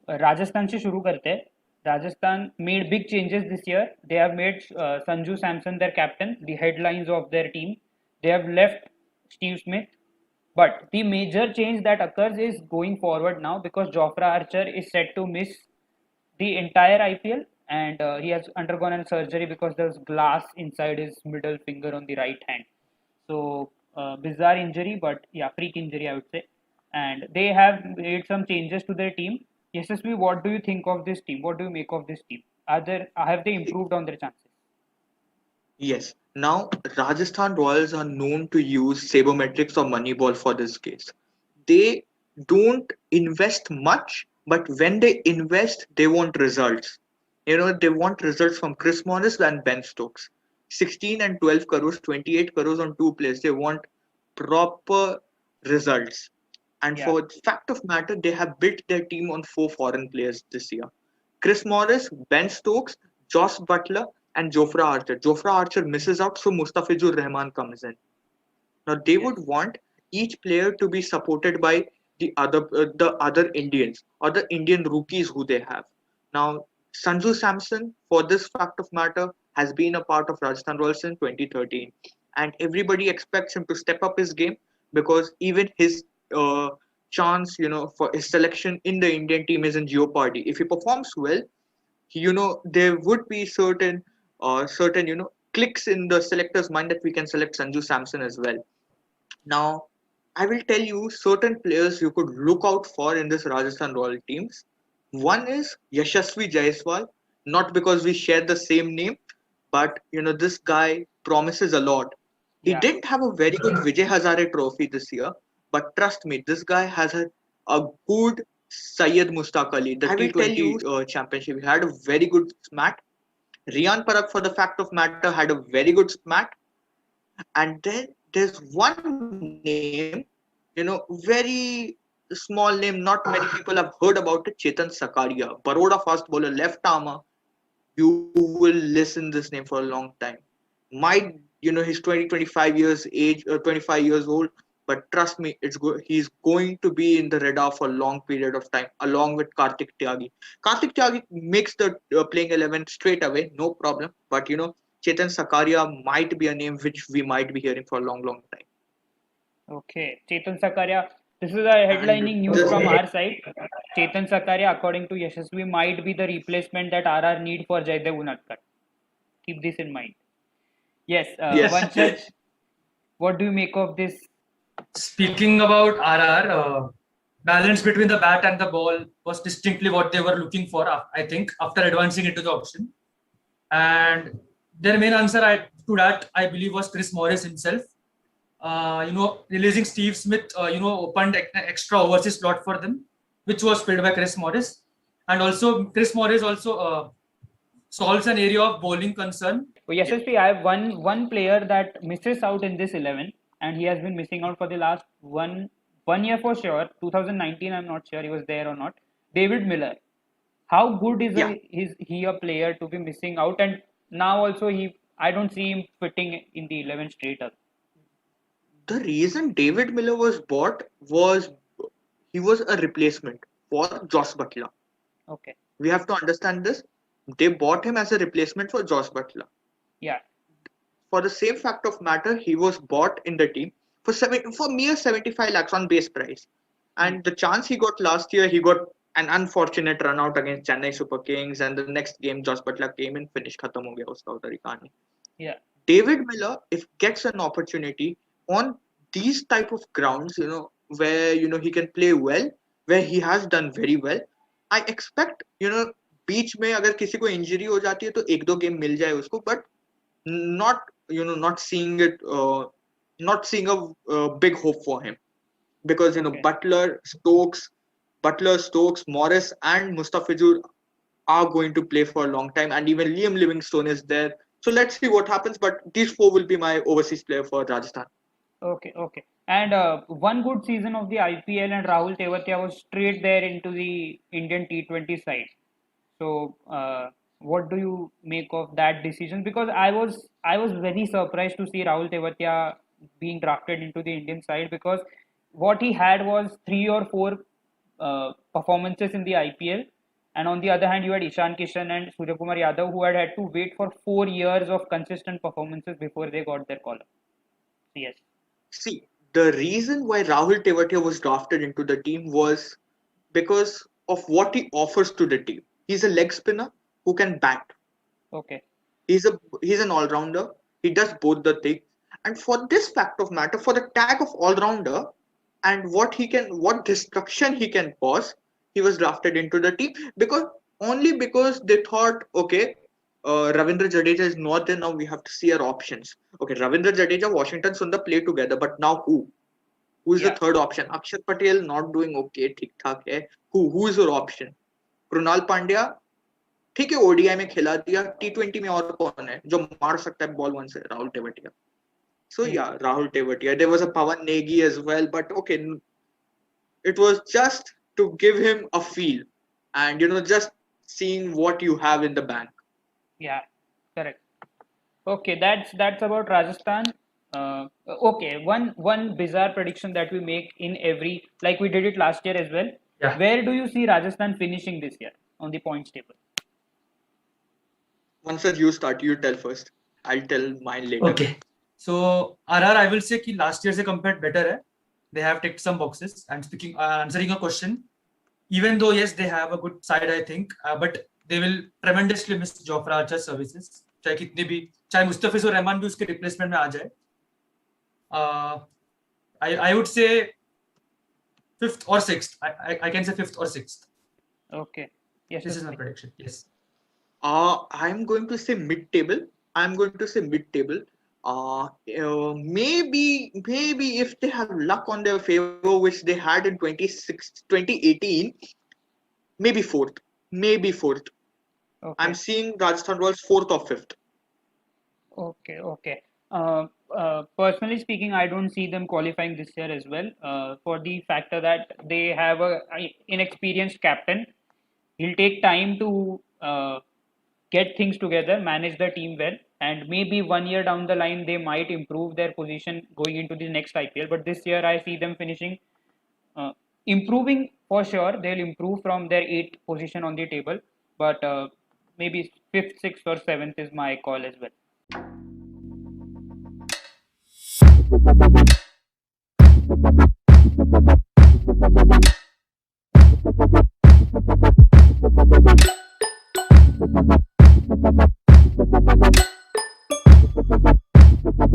राजस्थान से शुरू करते हैं. Rajasthan made big changes this year. They have made Sanju Samson their captain, the headlines of their team. They have left Steve Smith. But the major change that occurs is going forward now because Jofra Archer is set to miss the entire IPL, and he has undergone a surgery because there's glass inside his middle finger on the right hand. So bizarre injury, but yeah, freak injury I would say. And they have made some changes to their team. Yashasvi, what do you think of this team? What do you make of this team? Have they improved on their chances? Yes. Now, Rajasthan Royals are known to use sabermetrics or Moneyball for this case. They don't invest much, but when they invest, they want results. They want results from Chris Morris and Ben Stokes. 16 and 12 crores, 28 crores on two players. They want proper results. And Yeah, for the fact of matter, they have built their team on four foreign players this year. Chris Morris, Ben Stokes, Josh Butler, and Jofra Archer. Jofra Archer misses out, so Mustafizur Rahman comes in. Now they yes, would want each player to be supported by the other Indians or the Indian rookies who they have. Now Sanju Samson, for this fact of matter, has been a part of Rajasthan Royals since 2013, and everybody expects him to step up his game because even his chance, for his selection in the Indian team is in jeopardy. If he performs well, there would be certain clicks in the selector's mind that we can select Sanju Samson as well. Now, I will tell you certain players you could look out for in this Rajasthan Royal teams. One is Yashasvi Jaiswal, not because we share the same name, but this guy promises a lot. He yeah, didn't have a very good Vijay Hazare trophy this year, but trust me, this guy has a good Syed Mustaq Ali, the T20 championship. He had a very good smat. Rian Parak, for the fact of matter, had a very good smat. And then there's one name, very small name, not many people have heard about it, Chetan Sakaria, Baroda fast bowler, left armer. You will listen this name for a long time. Might, he's 20, 25 years age, 25 years old, but trust me, he's going to be in the radar for a long period of time, along with Kartik Tyagi. Kartik Tyagi makes the playing 11 straight away, no problem. But Chetan Sakaria might be a name which we might be hearing for a long, long time. okay. Chetan Sakaria, this is a And headlining news just from our side. Chetan Sakaria, according to Yashasvi, might be the replacement that RR need for Jaydev Unadkat. Keep this in mind. Yes, yes, Vanshaj, what do you make of this? Speaking about RR, balance between the bat and the ball was distinctly what they were looking for, I think, after advancing into the auction. And their main answer to that, I believe, was Chris Morris himself. Releasing Steve Smith, opened extra overseas slot for them, which was filled by Chris Morris. And also, Chris Morris also solves an area of bowling concern. So SSP, I have one player that misses out in this 11, and he has been missing out for the last one year for sure. 2019, I'm not sure he was there or not. David Miller. How good yeah. is he a player to be missing out? And now also I don't see him fitting in the 11 straight up. The reason David Miller was bought was he was a replacement for Josh Butler. Okay. We have to understand this. They bought him as a replacement for Josh Butler. Yeah. For the same fact of matter, he was bought in the team for mere 75 lakhs on base price. Hmm. And the chance he got last year, he got an unfortunate run out against Chennai Super Kings. And the next game, Josh Butler came in, finished, khatam ho gaya uska udhar hi kahani. Yeah. David Miller, if gets an opportunity on these type of grounds, where he can play well, where he has done very well, I expect बीच में अगर किसी को injury हो जाती है तो एक दो गेम मिल जाए उसको, but not not seeing it, not seeing a big hope for him because Okay. Butler, Stokes, Morris, and Mustafizur are going to play for a long time, and even Liam Livingstone is there. So let's see what happens. But these four will be my overseas player for Rajasthan. Okay. Okay. And one good season of the IPL, and Rahul Tewatia was straight there into the Indian T20 side. So, what do you make of that decision? Because I was very surprised to see Rahul Tewatia being drafted into the Indian side because what he had was three or four performances in the IPL, And on the other hand, you had Ishan Kishan and Suryakumar Yadav who had to wait for 4 years of consistent performances before they got their call up. Yes. See, the reason why Rahul Tewatia was drafted into the team was because of what he offers to the team. He's a leg spinner who can bat. Okay. He's an all-rounder. He does both the things. And for this fact of matter, for the tag of all-rounder and what destruction he can cause, he was drafted into the team because they thought, okay, Ravindra Jadeja is not there now. We have to see our options. Okay, Ravindra Jadeja, Washington Sundar play together, but now who? Who is the third option? Akshar Patel not doing okay, ठीक ठाक है. Who is your option? Krunal Pandya, ठीक है ODI में खिला दिया, टी20 में और कौन है जो मार सकता है बॉल वन से? Rahul Tewatia. So yeah, Rahul Tewatia. There was a Pawan Negi as well, but okay, it was just to give him a feel and just seeing what you have in the bank. Yeah, correct. Okay, that's about Rajasthan. Okay, one bizarre prediction that we make in every, like we did it last year as well. Yeah. Where do you see Rajasthan finishing this year on the points table? Once you start, you tell first. I'll tell mine later. Okay. So RR, I will say कि last year से compared better है. They have ticked some boxes. And answering your question, even though yes they have a good side I think, but they will tremendously miss Jofra Archer's services. चाहे मुस्तफिजुर रहमान भी उसके replacement में आ जाए. I would say 5th or 6th. I can say 5th or 6th. Okay. Yes. This is my prediction. Yes. I'm going to say mid-table. Maybe if they have luck on their favor, which they had in 2018, maybe fourth. Okay. I'm seeing Rajasthan Royals 4th or 5th. Okay. Personally speaking, I don't see them qualifying this year as well, for the factor that they have a inexperienced captain. He'll take time to get things together, manage the team well, and maybe 1 year down the line they might improve their position going into the next IPL. But this year I see them finishing, improving for sure. They'll improve from their 8th position on the table, but maybe 5th, 6th, or 7th is my call as well.